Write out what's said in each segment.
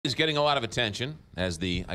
Is getting a lot of attention as the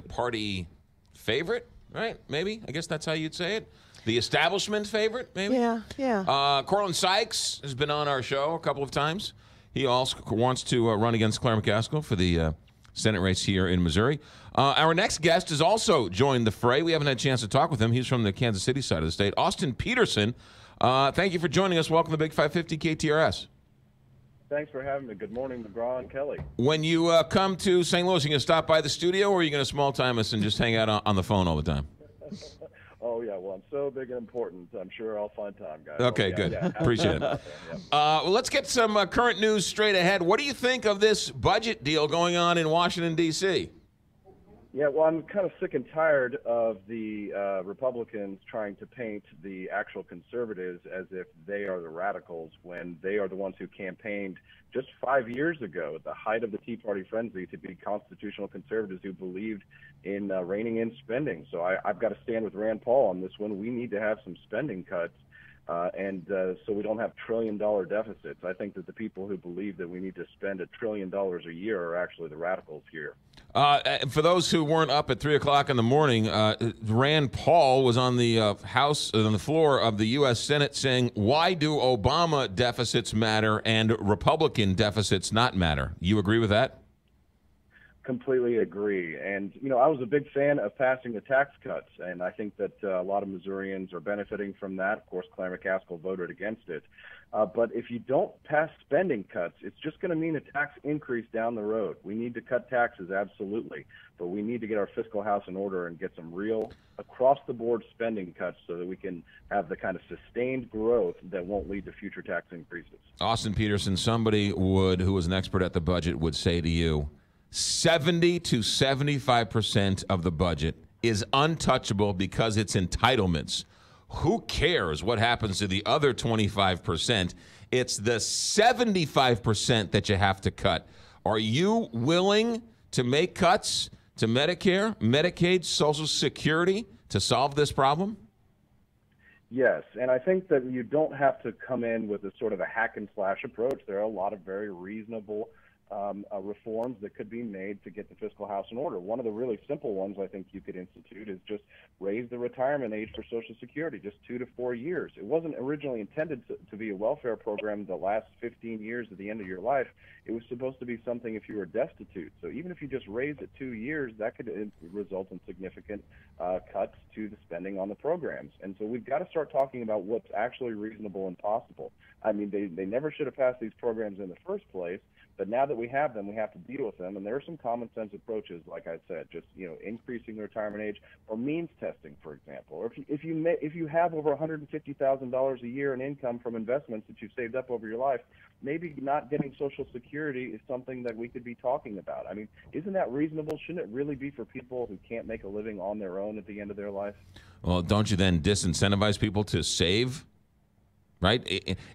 party favorite, right? Maybe. I guess that's how you'd say it. The establishment favorite, maybe? Yeah. Corlin Sykes has been on our show a couple of times. He also wants to run against Claire McCaskill for the Senate race here in Missouri. Our next guest has also joined the fray. We haven't had a chance to talk with him. He's from the Kansas City side of the state. Austin Petersen, thank you for joining us. Welcome to Big 550 KTRS. Thanks for having me. Good morning, McGraw and Kelly. When you come to St. Louis, are you going to stop by the studio, or are you going to small-time us and just hang out on the phone all the time? Oh, yeah. Well, I'm so big and important. I'm sure I'll find time, guys. Okay, good. Yeah. Appreciate it. Well, let's get some current news straight ahead. What do you think of this budget deal going on in Washington, D.C.? Yeah, well, I'm kind of sick and tired of the Republicans trying to paint the actual conservatives as if they are the radicals when they are the ones who campaigned just 5 years ago at the height of the Tea Party frenzy to be constitutional conservatives who believed in reining in spending. So I've got to stand with Rand Paul on this one. We need to have some spending cuts. So we don't have trillion-dollar deficits. I think that the people who believe that we need to spend $1 trillion a year are actually the radicals here. For those who weren't up at 3 o'clock in the morning, Rand Paul was on the on the floor of the U.S. Senate saying, "Why do Obama deficits matter and Republican deficits not matter?" You agree with that? Completely agree. And, I was a big fan of passing the tax cuts, and I think that a lot of Missourians are benefiting from that. Of course, Claire McCaskill voted against it. But if you don't pass spending cuts, it's just going to mean a tax increase down the road. We need to cut taxes, absolutely, but we need to get our fiscal house in order and get some real across-the-board spending cuts so that we can have the kind of sustained growth that won't lead to future tax increases. Austin Petersen, somebody who was an expert at the budget, would say to you, 70 to 75% of the budget is untouchable because it's entitlements. Who cares what happens to the other 25%? It's the 75% that you have to cut. Are you willing to make cuts to Medicare, Medicaid, Social Security to solve this problem? Yes, and I think that you don't have to come in with a sort of a hack and slash approach. There are a lot of very reasonable reforms that could be made to get the fiscal house in order. One of the really simple ones I think you could institute is just raise the retirement age for Social Security, just 2 to 4 years. It wasn't originally intended to be a welfare program that lasts 15 years at the end of your life. It was supposed to be something if you were destitute. So even if you just raise it 2 years, that could result in significant cuts to the spending on the programs. And so we've got to start talking about what's actually reasonable and possible. I mean, they never should have passed these programs in the first place. But now that we have them, we have to deal with them. And there are some common sense approaches, like I said, just increasing the retirement age or means testing, for example. Or if you have over $150,000 a year in income from investments that you've saved up over your life, maybe not getting Social Security is something that we could be talking about. I mean, isn't that reasonable? Shouldn't it really be for people who can't make a living on their own at the end of their life? Well, don't you then disincentivize people to save? Right?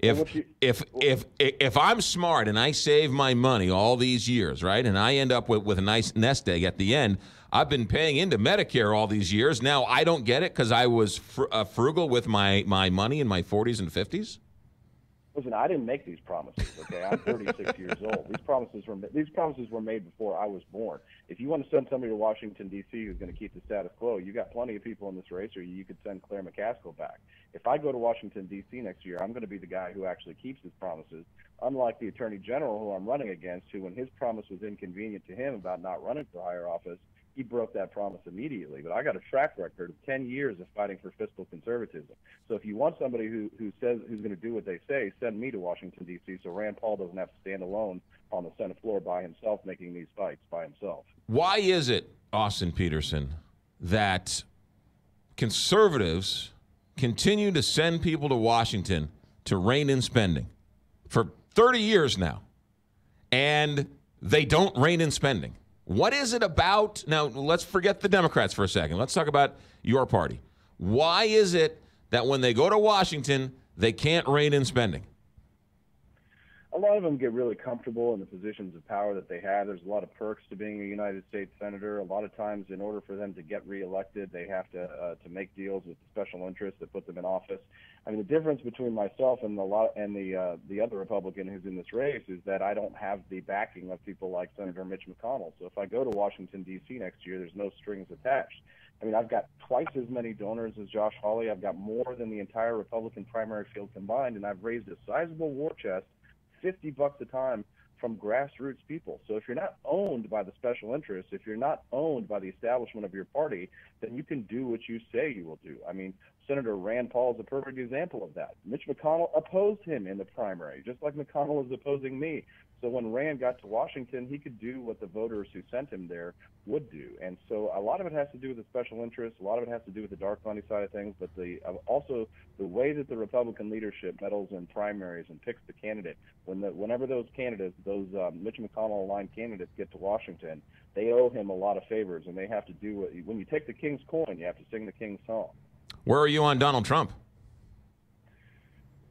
If I'm smart and I save my money all these years, right, and I end up with a nice nest egg at the end, I've been paying into Medicare all these years. Now I don't get it because I was frugal with my money in my 40s and 50s? Listen, I didn't make these promises, okay? I'm 36 years old. These promises were made before I was born. If you want to send somebody to Washington, D.C. who's going to keep the status quo, you got plenty of people in this race, or you could send Claire McCaskill back. If I go to Washington, D.C. next year, I'm going to be the guy who actually keeps his promises, unlike the Attorney General who I'm running against, who, when his promise was inconvenient to him about not running for higher office, he broke that promise immediately. But I got a track record of 10 years of fighting for fiscal conservatism. So if you want somebody who's going to do what they say, send me to Washington, D.C., so Rand Paul doesn't have to stand alone on the Senate floor by himself making these fights by himself. Why is it, Austin Petersen, that conservatives continue to send people to Washington to rein in spending for 30 years now, and they don't rein in spending? What is it about? Now, let's forget the Democrats for a second. Let's talk about your party. Why is it that when they go to Washington, they can't rein in spending? a lot of them get really comfortable in the positions of power that they have. There's a lot of perks to being a United States senator. A lot of times, in order for them to get reelected, they have to make deals with special interests that put them in office. I mean, the difference between myself and the other Republican who's in this race is that I don't have the backing of people like Senator Mitch McConnell. So if I go to Washington, D.C. next year, there's no strings attached. I mean, I've got twice as many donors as Josh Hawley. I've got more than the entire Republican primary field combined, and I've raised a sizable war chest, $50 a time, from grassroots people. So if you're not owned by the special interests, if you're not owned by the establishment of your party, then you can do what you say you will do. I mean, Senator Rand Paul is a perfect example of that. Mitch McConnell opposed him in the primary, just like McConnell is opposing me. So when Rand got to Washington, he could do what the voters who sent him there would do. And so a lot of it has to do with the special interests. A lot of it has to do with the dark money side of things, but also the way that the Republican leadership meddles in primaries and picks the candidate. Whenever those candidates, those Mitch McConnell-aligned candidates get to Washington, they owe him a lot of favors, and they have to do when you take the king's coin, you have to sing the king's song. Where are you on Donald Trump?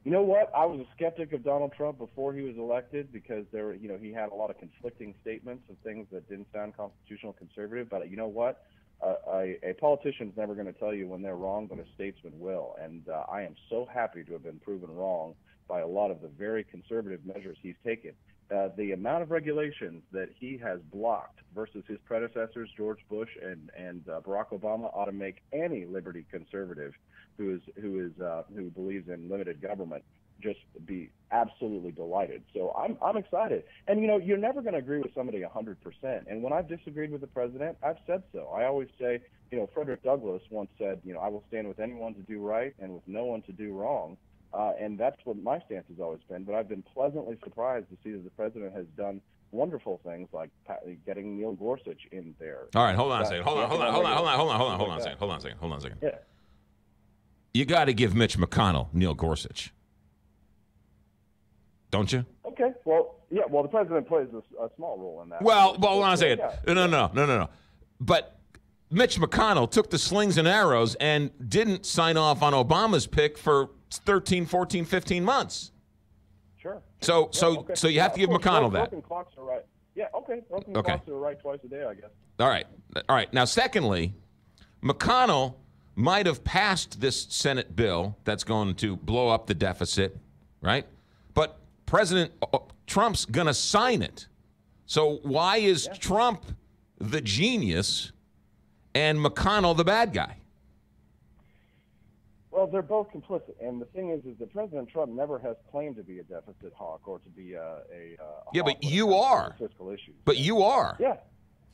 You know what? I was a skeptic of Donald Trump before he was elected because he had a lot of conflicting statements of things that didn't sound constitutional conservative. But you know what? A politician's never going to tell you when they're wrong, but a statesman will. And I am so happy to have been proven wrong by a lot of the very conservative measures he's taken. The amount of regulations that he has blocked versus his predecessors, George Bush and Barack Obama, ought to make any liberty conservative who believes in limited government just be absolutely delighted. So I'm excited. And you're never going to agree with somebody 100%. And when I've disagreed with the president, I've said so. I always say, Frederick Douglass once said, I will stand with anyone to do right and with no one to do wrong. And that's what my stance has always been. But I've been pleasantly surprised to see that the president has done wonderful things like getting Neil Gorsuch in there. All right, hold on a second. Hold on a second. Yeah. You got to give Mitch McConnell Neil Gorsuch, don't you? Okay. Well, yeah. Well, the president plays a small role in that. Well, hold on a second. No. But Mitch McConnell took the slings and arrows and didn't sign off on Obama's pick for 13, 14, 15 months. Sure. So you have to give McConnell that. Broken clocks are right. Yeah, okay. Broken clocks are right twice a day, I guess. All right. Now, secondly, McConnell might have passed this Senate bill that's going to blow up the deficit, right? But President Trump's going to sign it. So why is Trump the genius and McConnell the bad guy? Well, they're both complicit, and the thing is that President Trump never has claimed to be a deficit hawk or to be a but you are fiscal issues. But you are. Yeah,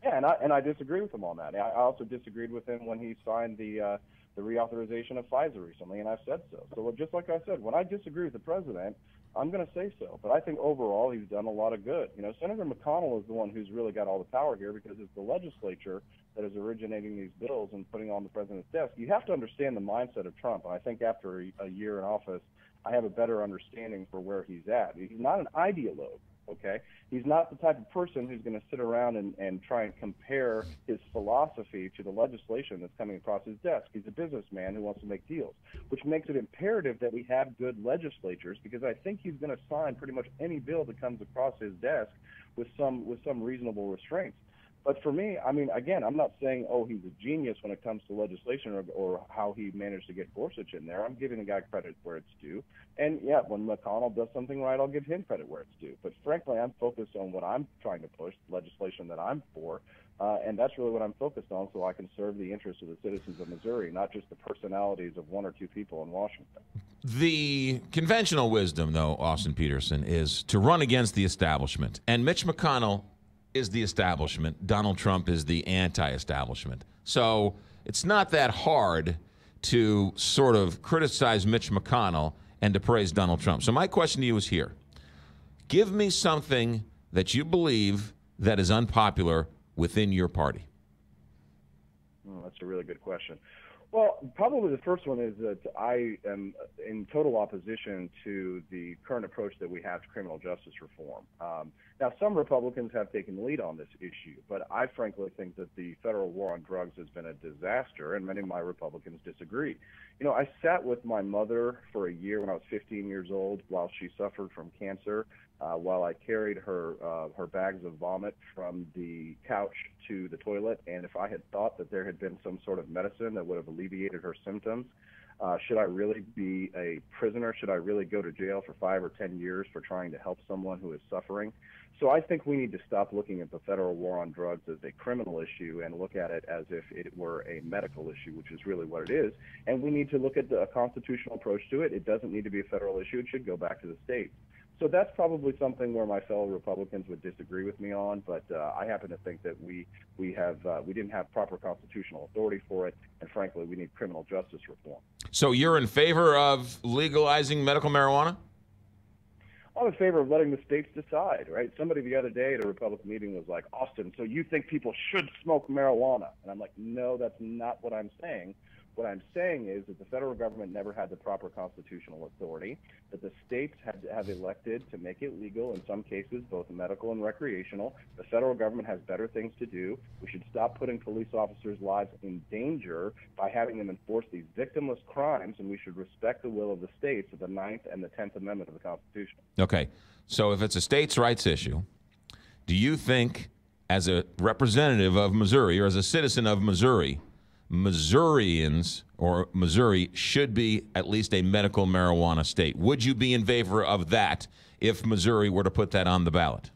and I disagree with him on that. I also disagreed with him when he signed the reauthorization of FISA recently, and I've said so. So just like I said, when I disagree with the president, I'm going to say so. But I think overall he's done a lot of good. Senator McConnell is the one who's really got all the power here because it's the legislature that is originating these bills and putting on the president's desk. You have to understand the mindset of Trump. And I think after a year in office, I have a better understanding for where he's at. He's not an ideologue. Okay, he's not the type of person who's going to sit around and try and compare his philosophy to the legislation that's coming across his desk. He's a businessman who wants to make deals, which makes it imperative that we have good legislatures, because I think he's going to sign pretty much any bill that comes across his desk with some reasonable restraints. But for me, I mean, again, I'm not saying, he's a genius when it comes to legislation or how he managed to get Gorsuch in there. I'm giving the guy credit where it's due. And, yeah, when McConnell does something right, I'll give him credit where it's due. But, frankly, I'm focused on what I'm trying to push, legislation that I'm for, and that's really what I'm focused on, so I can serve the interests of the citizens of Missouri, not just the personalities of one or two people in Washington. The conventional wisdom, though, Austin Petersen, is to run against the establishment. And Mitch McConnell is the establishment. Donald Trump is the anti-establishment. So it's not that hard to sort of criticize Mitch McConnell and to praise Donald Trump. So my question to you is here. Give me something that you believe that is unpopular within your party. That's a really good question. Well, probably the first one is that I am in total opposition to the current approach that we have to criminal justice reform. Now, some Republicans have taken the lead on this issue, but I frankly think that the federal war on drugs has been a disaster, and many of my Republicans disagree. I sat with my mother for a year when I was 15 years old while she suffered from cancer, while I carried her bags of vomit from the couch to the toilet, and if I had thought that there had been some sort of medicine that would have alleviated her symptoms, should I really be a prisoner? Should I really go to jail for 5 or 10 years for trying to help someone who is suffering? So I think we need to stop looking at the federal war on drugs as a criminal issue and look at it as if it were a medical issue, which is really what it is. And we need to look at a constitutional approach to it. It doesn't need to be a federal issue. It should go back to the states. So that's probably something where my fellow Republicans would disagree with me on, but I happen to think that we didn't have proper constitutional authority for it, and frankly, we need criminal justice reform. So you're in favor of legalizing medical marijuana? I'm in favor of letting the states decide, right? Somebody the other day at a Republican meeting was like, Austin, so you think people should smoke marijuana? And I'm like, no, that's not what I'm saying. What I'm saying is that the federal government never had the proper constitutional authority, that the states have elected to make it legal in some cases, both medical and recreational. The federal government has better things to do. We should stop putting police officers' lives in danger by having them enforce these victimless crimes, and we should respect the will of the states of the 9th and the 10th Amendment of the Constitution. Okay, so if it's a states' rights issue, do you think, as a representative of Missouri or as a citizen of Missouri, Missourians or Missouri should be at least a medical marijuana state? Would you be in favor of that if Missouri were to put that on the ballot?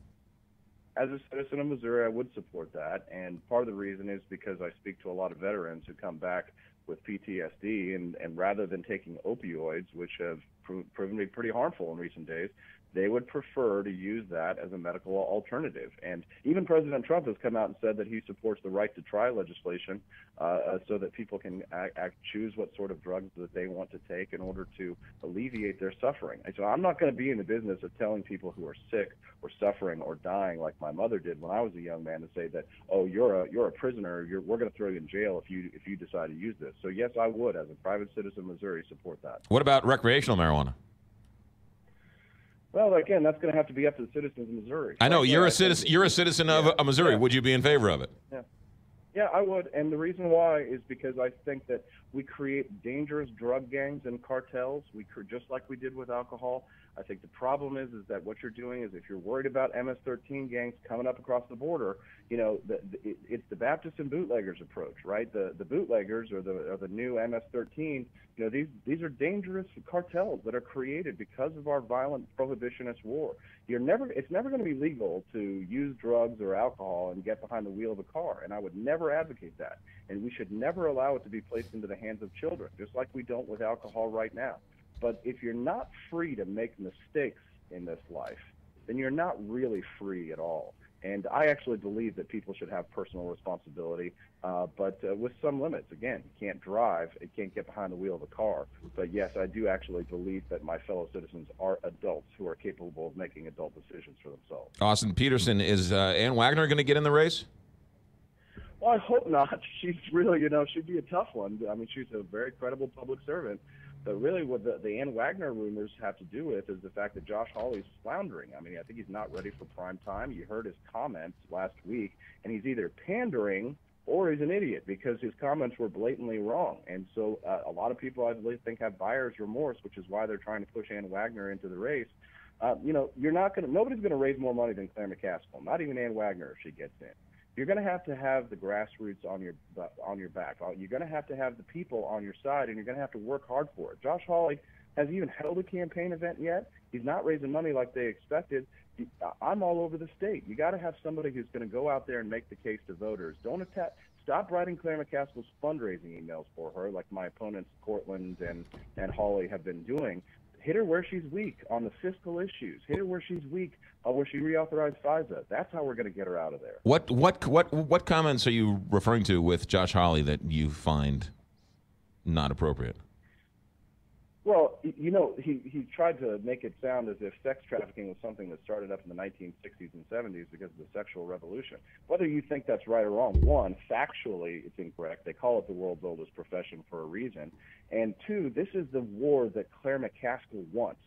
As a citizen of Missouri, I would support that, and part of the reason is because I speak to a lot of veterans who come back with PTSD, and rather than taking opioids, which have proven to be pretty harmful in recent days, they would prefer to use that as a medical alternative. And even President Trump has come out and said that he supports the right to try legislation so that people can choose what sort of drugs that they want to take in order to alleviate their suffering. And so I'm not going to be in the business of telling people who are sick or suffering or dying like my mother did when I was a young man to say that, oh, you're a prisoner, we're going to throw you in jail if you decide to use this. So yes, I would, as a private citizen of Missouri, support that. What about recreational marijuana? Well, again, that's going to have to be up to the citizens of Missouri. I know you're a citizen. You're a citizen of Missouri. Yeah. Would you be in favor of it? Yeah, I would. And the reason why is because I think that we create dangerous drug gangs and cartels. Just like we did with alcohol. I think the problem is that what you're doing is if you're worried about MS-13 gangs coming up across the border, it's the Baptist and bootleggers approach, right? The bootleggers or the new MS-13. These are dangerous cartels that are created because of our violent prohibitionist war. It's never going to be legal to use drugs or alcohol and get behind the wheel of a car, and I would never advocate that. And we should never allow it to be placed into the hands of children, just like we don't with alcohol right now. But if you're not free to make mistakes in this life, then you're not really free at all. And I actually believe that people should have personal responsibility, but with some limits. Again, you can't drive, you can't get behind the wheel of a car. But yes, I do actually believe that my fellow citizens are adults who are capable of making adult decisions for themselves. Austin Petersen, is Ann Wagner going to get in the race? Well, I hope not. She's really, she'd be a tough one. I mean, she's a very credible public servant. But really what the Ann Wagner rumors have to do with is the fact that Josh Hawley's floundering. I mean, I think he's not ready for prime time. You heard his comments last week, and he's either pandering or he's an idiot because his comments were blatantly wrong. And so a lot of people, I believe, think have buyer's remorse, which is why they're trying to push Ann Wagner into the race. Nobody's going to raise more money than Claire McCaskill, not even Ann Wagner if she gets in. You're going to have the grassroots on your back. You're going to have the people on your side, and you're going to have to work hard for it. Josh Hawley hasn't even held a campaign event yet. He's not raising money like they expected. I'm all over the state. You got to have somebody who's going to go out there and make the case to voters. Stop writing Claire McCaskill's fundraising emails for her, like my opponents Cortland and Hawley have been doing. Hit her where she's weak on the fiscal issues. Hit her where she's weak where she reauthorized FISA. That's how we're going to get her out of there. What comments are you referring to with Josh Hawley that you find not appropriate? Well, he tried to make it sound as if sex trafficking was something that started up in the 1960s and 70s because of the sexual revolution. Whether you think that's right or wrong, one, factually, it's incorrect. They call it the world's oldest profession for a reason. And two, this is the war that Claire McCaskill wants.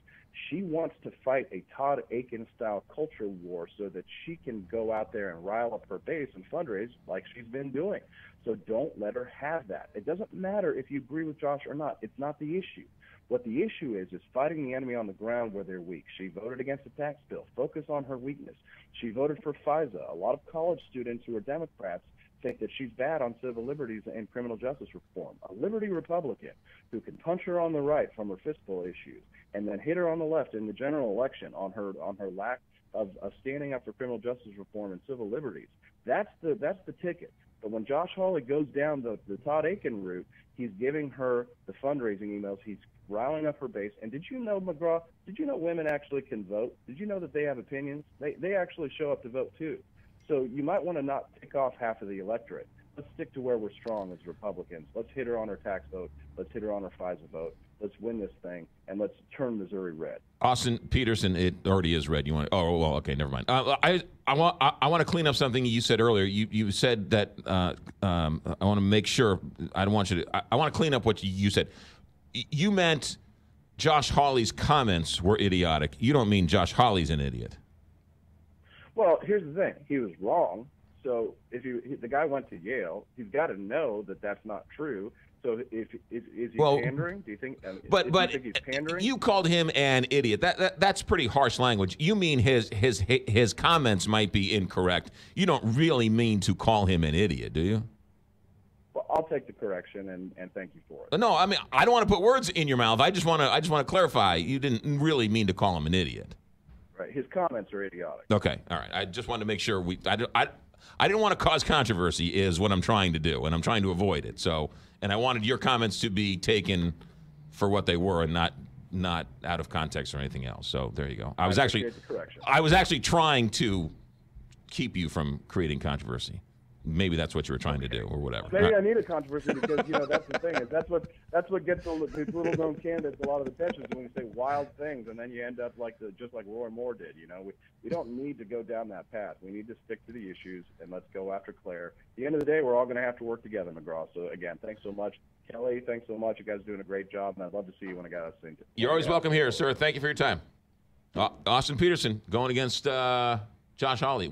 She wants to fight a Todd Aiken-style culture war so that she can go out there and rile up her base and fundraise like she's been doing. So don't let her have that. It doesn't matter if you agree with Josh or not. It's not the issue. What the issue is fighting the enemy on the ground where they're weak. She voted against the tax bill. Focus on her weakness. She voted for FISA. A lot of college students who are Democrats think that she's bad on civil liberties and criminal justice reform. A liberty Republican who can punch her on the right from her fiscal issues and then hit her on the left in the general election on her lack of standing up for criminal justice reform and civil liberties. That's the ticket. But when Josh Hawley goes down the Todd Aiken route, he's giving her the fundraising emails. He's riling up her base. And did you know, McGraw, did you know women actually can vote? Did you know that they have opinions? They actually show up to vote too. So you might want to not tick off half of the electorate. Let's stick to where we're strong as Republicans. Let's hit her on her tax vote. Let's hit her on her FISA vote. Let's win this thing, and let's turn Missouri red. Austin Petersen, it already is red. You want? Oh, well, okay, never mind. I want to clean up something you said earlier. You said that I want to make sure. I don't want you to. I want to clean up what you said. You meant Josh Hawley's comments were idiotic. You don't mean Josh Hawley's an idiot. Well, here's the thing. He was wrong. So if the guy went to Yale, he's got to know that that's not true. So is he pandering? Do you think? Do you think he's pandering? You called him an idiot. That's pretty harsh language. You mean his comments might be incorrect. You don't really mean to call him an idiot, do you? Well, I'll take the correction and thank you for it. No, I mean I don't want to put words in your mouth. I just want to clarify. You didn't really mean to call him an idiot. Right. His comments are idiotic. Okay. All right. I just wanted to make sure I didn't want to cause controversy is what I'm trying to do, and I'm trying to avoid it. So, and I wanted your comments to be taken for what they were and not out of context or anything else. So there you go. I was actually trying to keep you from creating controversy. Maybe that's what you were trying to do, or whatever. Maybe I need a controversy because that's the thing. That's what gets the little known candidates a lot of attention when you say wild things, and then you end up just like Roy Moore did. We don't need to go down that path. We need to stick to the issues and let's go after Claire. At the end of the day, we're all going to have to work together, McGraw. So again, thanks so much, Kelly. Thanks so much. You guys are doing a great job, and I'd love to see you when I got us synced. You're always welcome here, sir. Thank you for your time. Austin Petersen going against Josh Hawley.